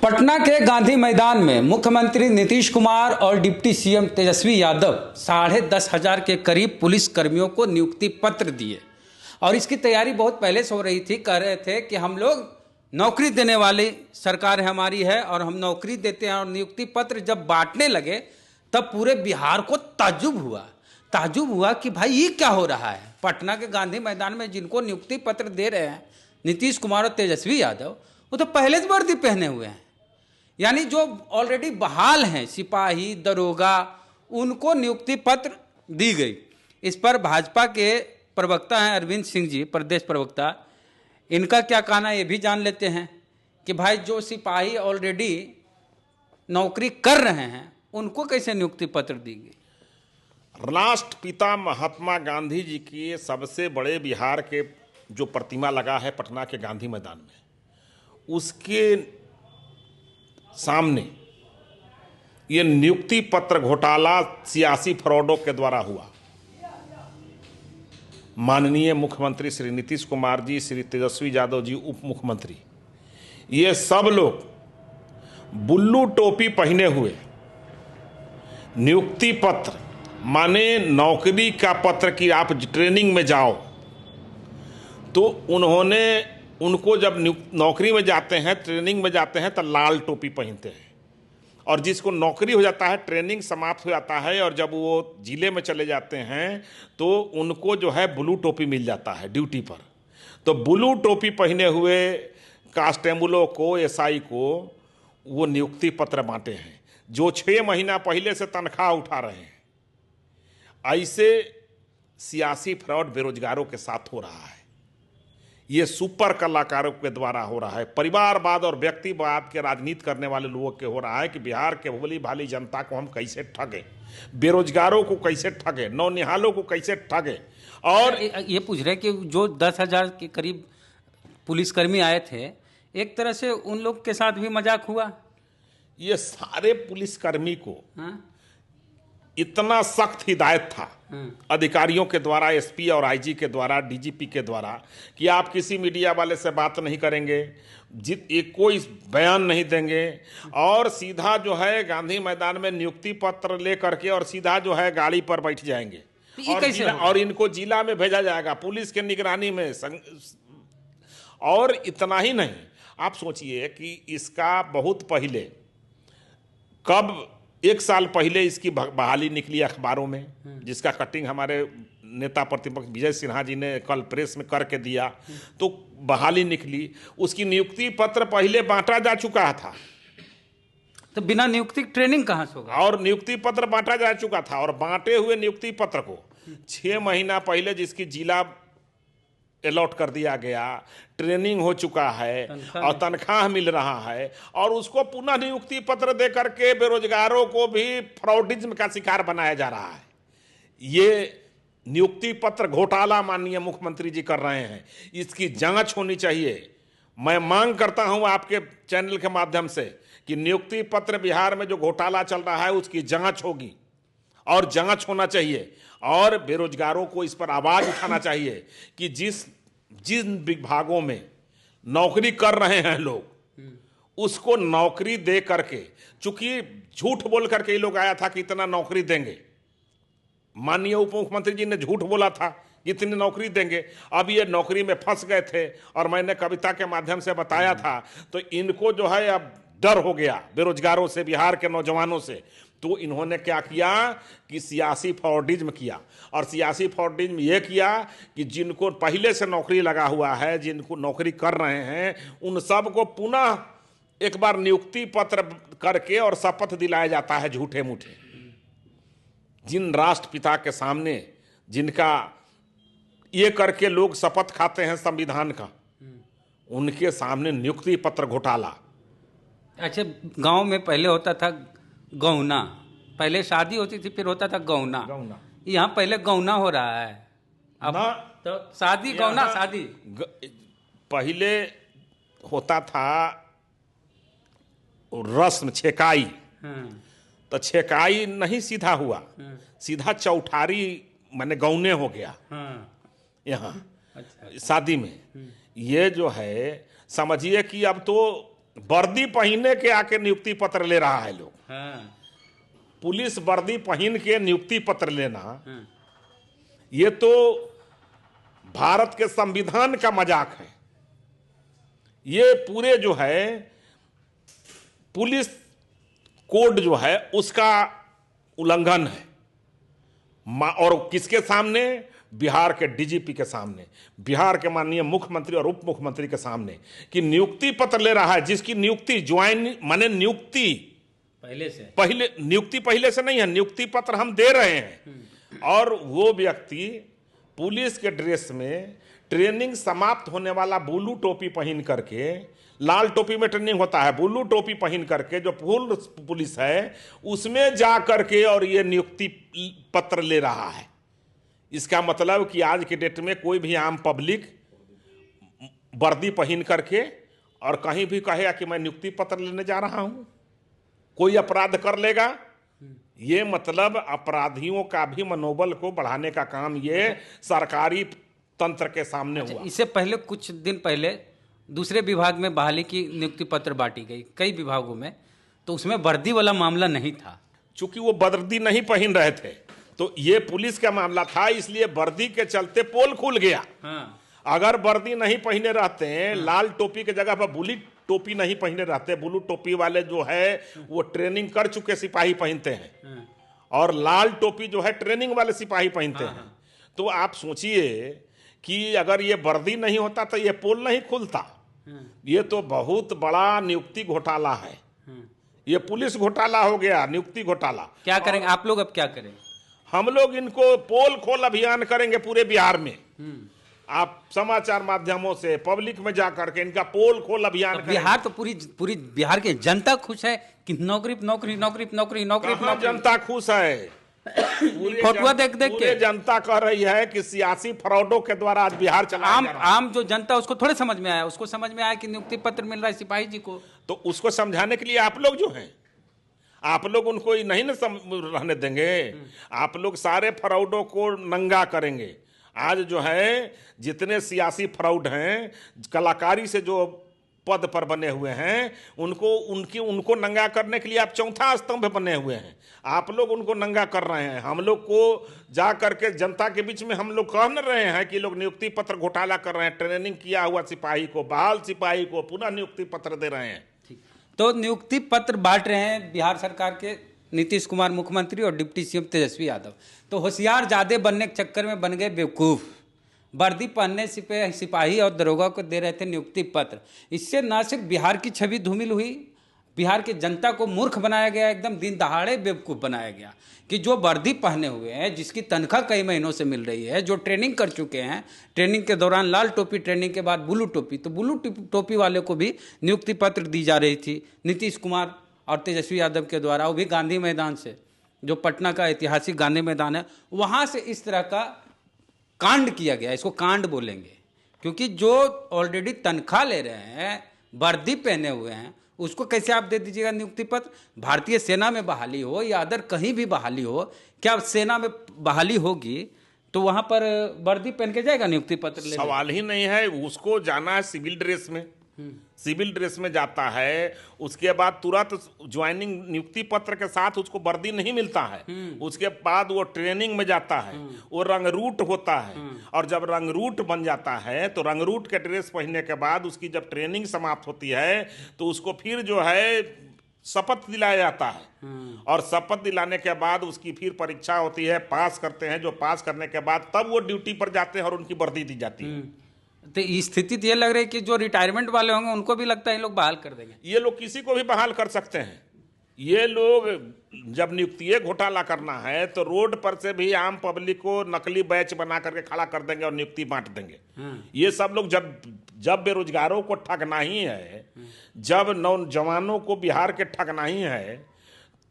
पटना के गांधी मैदान में मुख्यमंत्री नीतीश कुमार और डिप्टी सीएम तेजस्वी यादव 10,500 के करीब पुलिस कर्मियों को नियुक्ति पत्र दिए और इसकी तैयारी बहुत पहले से हो रही थी। कह रहे थे कि हम लोग नौकरी देने वाली सरकार हमारी है और हम नौकरी देते हैं। और नियुक्ति पत्र जब बांटने लगे तब पूरे बिहार को ताज्जुब हुआ कि भाई ये क्या हो रहा है। पटना के गांधी मैदान में जिनको नियुक्ति पत्र दे रहे हैं नीतीश कुमार और तेजस्वी यादव, वो तो पहले से वर्दी पहने हुए हैं, यानी जो ऑलरेडी बहाल हैं सिपाही दरोगा, उनको नियुक्ति पत्र दी गई। इस पर भाजपा के प्रवक्ता हैं अरविंद सिंह जी, प्रदेश प्रवक्ता, इनका क्या कहना है ये भी जान लेते हैं कि भाई जो सिपाही ऑलरेडी नौकरी कर रहे हैं उनको कैसे नियुक्ति पत्र दी गई। राष्ट्रपिता महात्मा गांधी जी की सबसे बड़े बिहार के जो प्रतिमा लगा है पटना के गांधी मैदान में, उसके सामने ये नियुक्ति पत्र घोटाला सियासी फ्रॉडों के द्वारा हुआ। माननीय मुख्यमंत्री श्री नीतीश कुमार जी, श्री तेजस्वी यादव जी उप मुख्यमंत्री, ये सब लोग बुल्लू टोपी पहने हुए नियुक्ति पत्र माने नौकरी का पत्र कि आप ट्रेनिंग में जाओ, तो उनको जब नौकरी में जाते हैं, ट्रेनिंग में जाते हैं तो लाल टोपी पहनते हैं, और जिसको नौकरी हो जाता है, ट्रेनिंग समाप्त हो जाता है और जब वो जिले में चले जाते हैं तो उनको जो है ब्लू टोपी मिल जाता है ड्यूटी पर। तो ब्लू टोपी पहने हुए कांस्टेबलों को, एसआई को वो नियुक्ति पत्र बांटे हैं जो 6 महीना पहले से तनख्वाह उठा रहे हैं। ऐसे सियासी फ्रॉड बेरोजगारों के साथ हो रहा है। ये सुपर कलाकारों के द्वारा हो रहा है। परिवारवाद और व्यक्तिवाद के राजनीति करने वाले लोगों के हो रहा है कि बिहार के भोली भाली जनता को हम कैसे ठगे, बेरोजगारों को कैसे ठगे, नौनिहालों को कैसे ठगे। और ये पूछ रहे कि जो 10,000 के करीब पुलिसकर्मी आए थे, एक तरह से उन लोग के साथ भी मजाक हुआ। ये सारे पुलिसकर्मी को इतना सख्त हिदायत था अधिकारियों के द्वारा, एसपी और आईजी के द्वारा, डीजीपी के द्वारा, कि आप किसी मीडिया वाले से बात नहीं करेंगे, कोई बयान नहीं देंगे, और सीधा जो है गांधी मैदान में नियुक्ति पत्र ले करके और सीधा जो है गाड़ी पर बैठ जाएंगे और इनको जिला में भेजा जाएगा पुलिस के निगरानी में। और इतना ही नहीं, आप सोचिए कि इसका बहुत पहले, कब 1 साल पहले इसकी बहाली निकली अखबारों में, जिसका कटिंग हमारे नेता प्रतिपक्ष विजय सिन्हा जी ने कल प्रेस में करके दिया, तो बहाली निकली। उसकी नियुक्ति पत्र पहले बांटा जा चुका था, तो बिना नियुक्ति ट्रेनिंग कहाँ से होगा। और नियुक्ति पत्र बांटा जा चुका था, और बांटे हुए नियुक्ति पत्र को 6 महीना पहले जिसकी जिला अलॉट कर दिया गया, ट्रेनिंग हो चुका है और तनख्वाह मिल रहा है, और उसको पुनः नियुक्ति पत्र दे करके बेरोजगारों को भी फ्रॉडिज्म का शिकार बनाया जा रहा है। ये नियुक्ति पत्र घोटाला माननीय मुख्यमंत्री जी कर रहे हैं, इसकी जांच होनी चाहिए। मैं मांग करता हूं आपके चैनल के माध्यम से कि नियुक्ति पत्र बिहार में जो घोटाला चल रहा है उसकी जांच होगी और जांच होना चाहिए, और बेरोजगारों को इस पर आवाज उठाना चाहिए कि जिन विभागों में नौकरी कर रहे हैं लोग, उसको नौकरी दे करके, चूंकि झूठ बोल करके ये लोग आया था कि इतना नौकरी देंगे, माननीय उप मुख्यमंत्री जी ने झूठ बोला था कि इतनी नौकरी देंगे। अब ये नौकरी में फंस गए थे और मैंने कविता के माध्यम से बताया था, तो इनको जो है अब डर हो गया बेरोजगारों से, बिहार के नौजवानों से। तो इन्होंने क्या किया कि सियासी फ्रॉडिज्म किया, और सियासी फ्रॉडिज्म ये किया कि जिनको पहले से नौकरी लगा हुआ है, जिनको नौकरी कर रहे हैं, उन सब को पुनः एक बार नियुक्ति पत्र करके और शपथ दिलाया जाता है झूठे मूठे। जिन राष्ट्रपिता के सामने, जिनका ये करके लोग शपथ खाते हैं संविधान का, उनके सामने नियुक्ति पत्र घोटाला। अच्छा, गांव में पहले होता था गौना, पहले शादी होती थी फिर होता था गौना। यहाँ पहले गौना हो रहा है, अब तो शादी गौना शादी। पहले होता था रस्म छेकाई, तो छेकाई नहीं सीधा हुआ, सीधा चौठारी माने गौने हो गया यहाँ शादी में। ये जो है समझिए कि अब तो वर्दी पहने के आके नियुक्ति पत्र ले रहा है लोग। हाँ। पुलिस वर्दी पहन के नियुक्ति पत्र लेना, हाँ। ये तो भारत के संविधान का मजाक है। ये पूरे जो है पुलिस कोड जो है उसका उल्लंघन है। और किसके सामने? बिहार के डीजीपी के सामने, बिहार के माननीय मुख्यमंत्री और उप मुख्यमंत्री के सामने, कि नियुक्ति पत्र ले रहा है जिसकी नियुक्ति ज्वाइन माने नियुक्ति पहले से नहीं है, नियुक्ति पत्र हम दे रहे हैं। और वो व्यक्ति पुलिस के ड्रेस में ट्रेनिंग समाप्त होने वाला ब्लू टोपी पहन करके, लाल टोपी में ट्रेनिंग होता है, ब्लू टोपी पहन करके जो फुल पुलिस है उसमें जा करके और ये नियुक्ति पत्र ले रहा है। इसका मतलब कि आज के डेट में कोई भी आम पब्लिक वर्दी पहन करके और कहीं भी कहेगा कि मैं नियुक्ति पत्र लेने जा रहा हूं, कोई अपराध कर लेगा। ये मतलब अपराधियों का भी मनोबल को बढ़ाने का काम ये सरकारी तंत्र के सामने हुआ। इससे पहले कुछ दिन पहले दूसरे विभाग में बहाली की नियुक्ति पत्र बांटी गई कई विभागों में, तो उसमें वर्दी वाला मामला नहीं था। चूंकि वो वर्दी नहीं पहन रहे थे तो ये पुलिस का मामला था, इसलिए वर्दी के चलते पोल खुल गया। हाँ। अगर वर्दी नहीं पहने रहते हैं, लाल टोपी की जगह पर ब्लू टोपी नहीं पहने रहते, ब्लू टोपी वाले जो है वो ट्रेनिंग कर चुके सिपाही पहनते हैं और लाल टोपी जो है ट्रेनिंग वाले सिपाही पहनते हैं। तो आप सोचिए कि अगर ये वर्दी नहीं होता तो ये पोल नहीं खुलता। ये तो बहुत बड़ा नियुक्ति घोटाला है, ये पुलिस घोटाला हो गया, नियुक्ति घोटाला। क्या करेंगे आप लोग? अब क्या करें? हम लोग इनको पोल खोल अभियान करेंगे पूरे बिहार में। आप समाचार माध्यमों से पब्लिक में जाकर के इनका पोल खोल अभियान करेंगे। बिहार तो पूरी बिहार की जनता खुश है कि नौकरी नौकरी नौकरी नौकरी नौकरी नौकरी। जनता खुश है, फोटुआ देख के जनता कह रही है कि सियासी फ्रॉडों के द्वारा आज बिहार चला। आम जो जनता उसको थोड़े समझ में आया, उसको समझ में आया कि नियुक्ति पत्र मिल रहा है सिपाही जी को, तो उसको समझाने के लिए आप लोग जो हैं, आप लोग उनको नहीं न रहने देंगे। आप लोग सारे फ्रॉडों को नंगा करेंगे। आज जो है जितने सियासी फ्रॉड हैं, कलाकारी से जो पद पर बने हुए हैं, उनको नंगा करने के लिए आप चौथा स्तंभ बने हुए हैं। आप लोग उनको नंगा कर रहे हैं। हम लोग को जा करके जनता के बीच में हम लोग कह न रहे हैं कि लोग नियुक्ति पत्र घोटाला कर रहे हैं। ट्रेनिंग किया हुआ सिपाही को, बहाल सिपाही को पुनः नियुक्ति पत्र दे रहे हैं। तो नियुक्ति पत्र बांट रहे हैं बिहार सरकार के नीतीश कुमार मुख्यमंत्री और डिप्टी सीएम तेजस्वी यादव। तो होशियार ज्यादा बनने के चक्कर में बन गए बेवकूफ़। वर्दी पहनने से सिपाही और दरोगा को दे रहे थे नियुक्ति पत्र। इससे न सिर्फ बिहार की छवि धूमिल हुई, बिहार की जनता को मूर्ख बनाया गया, एकदम दिन दहाड़े बेवकूफ़ बनाया गया कि जो वर्दी पहने हुए हैं, जिसकी तनख्वाह कई महीनों से मिल रही है, जो ट्रेनिंग कर चुके हैं, ट्रेनिंग के दौरान लाल टोपी, ट्रेनिंग के बाद ब्लू टोपी, तो ब्लू टोपी वाले को भी नियुक्ति पत्र दी जा रही थी नीतीश कुमार और तेजस्वी यादव के द्वारा, वो भी गांधी मैदान से, जो पटना का ऐतिहासिक गांधी मैदान है, वहाँ से इस तरह का कांड किया गया। इसको कांड बोलेंगे क्योंकि जो ऑलरेडी तनख्वाह ले रहे हैं, वर्दी पहने हुए हैं, उसको कैसे आप दे दीजिएगा नियुक्ति पत्र? भारतीय सेना में बहाली हो या अदर कहीं भी बहाली हो, क्या सेना में बहाली होगी तो वहां पर वर्दी पहन के जाएगा नियुक्ति पत्र लेने? सवाल ही नहीं है। उसको जाना है सिविल ड्रेस में, सिविल ड्रेस में जाता है, उसके बाद तुरंत ज्वाइनिंग नियुक्ति पत्र के साथ उसको वर्दी नहीं मिलता है। उसके बाद वो ट्रेनिंग में जाता है, वो रंगरूट होता है, और जब रंगरूट बन जाता है तो रंगरूट के ड्रेस पहनने के बाद उसकी जब ट्रेनिंग समाप्त होती है तो उसको फिर जो है शपथ दिलाया जाता है, और शपथ दिलाने के बाद उसकी फिर परीक्षा होती है, पास करते हैं। जो पास करने के बाद तब वो ड्यूटी पर जाते हैं और उनकी वर्दी दी जाती है। तो स्थिति तो ये लग रही है कि जो रिटायरमेंट वाले होंगे उनको भी लगता है ये लोग बहाल कर देंगे। ये लोग किसी को भी बहाल कर सकते हैं। ये लोग जब नियुक्ति घोटाला करना है तो रोड पर से भी आम पब्लिक को नकली बैच बना करके खड़ा कर देंगे और नियुक्ति बांट देंगे। ये सब लोग जब बेरोजगारों को ठगना ही है, जब नौजवानों को बिहार के ठगना ही है,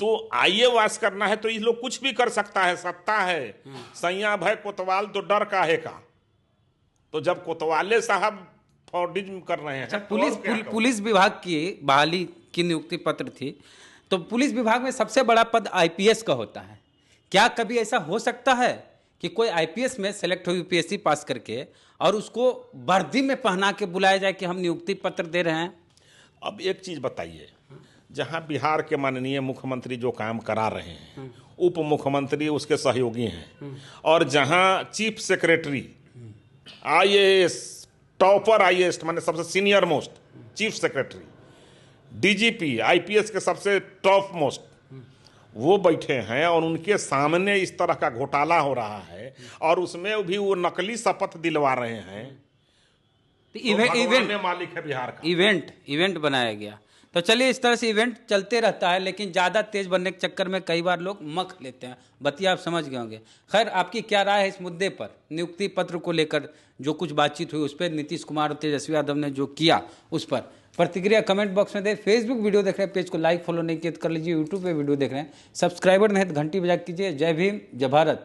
तो आइए वास करना है तो ये लोग कुछ भी कर सकता है। सत्ता है, सैया भय कोतवाल तो डर काहे का। तो जब कोतवाले साहब फ्रॉडिज्म कर रहे हैं, पुलिस विभाग की बहाली की नियुक्ति पत्र थी, तो पुलिस विभाग में सबसे बड़ा पद आईपीएस का होता है। क्या कभी ऐसा हो सकता है कि कोई आईपीएस में सेलेक्ट हो यूपीएससी पास करके और उसको वर्दी में पहना के बुलाया जाए कि हम नियुक्ति पत्र दे रहे हैं? अब एक चीज बताइए, जहां बिहार के माननीय मुख्यमंत्री जो काम करा रहे हैं, उप मुख्यमंत्री उसके सहयोगी हैं, और जहां chief secretary IAS, topper IAS माने सबसे senior most chief secretary, DGP IPS के सबसे टॉप मोस्ट, वो बैठे हैं और उनके सामने इस तरह का घोटाला हो रहा है और उसमें भी वो नकली शपथ दिलवा रहे हैं। तो इवेंट मालिक है बिहार का, इवेंट बनाया गया। तो चलिए, इस तरह से इवेंट चलते रहता है, लेकिन ज़्यादा तेज बनने के चक्कर में कई बार लोग मख लेते हैं। बतिया आप समझ गए होंगे। खैर, आपकी क्या राय है इस मुद्दे पर, नियुक्ति पत्र को लेकर जो कुछ बातचीत हुई उस पर, नीतीश कुमार और तेजस्वी यादव ने जो किया उस पर प्रतिक्रिया कमेंट बॉक्स में दे। फेसबुक वीडियो देख रहे हैं, पेज को लाइक फॉलो नहीं किया तो कर लीजिए। यूट्यूब पे वीडियो देख रहे हैं, सब्सक्राइबर नहीं तो घंटी बजा कीजिए। जय भीम, जय भारत।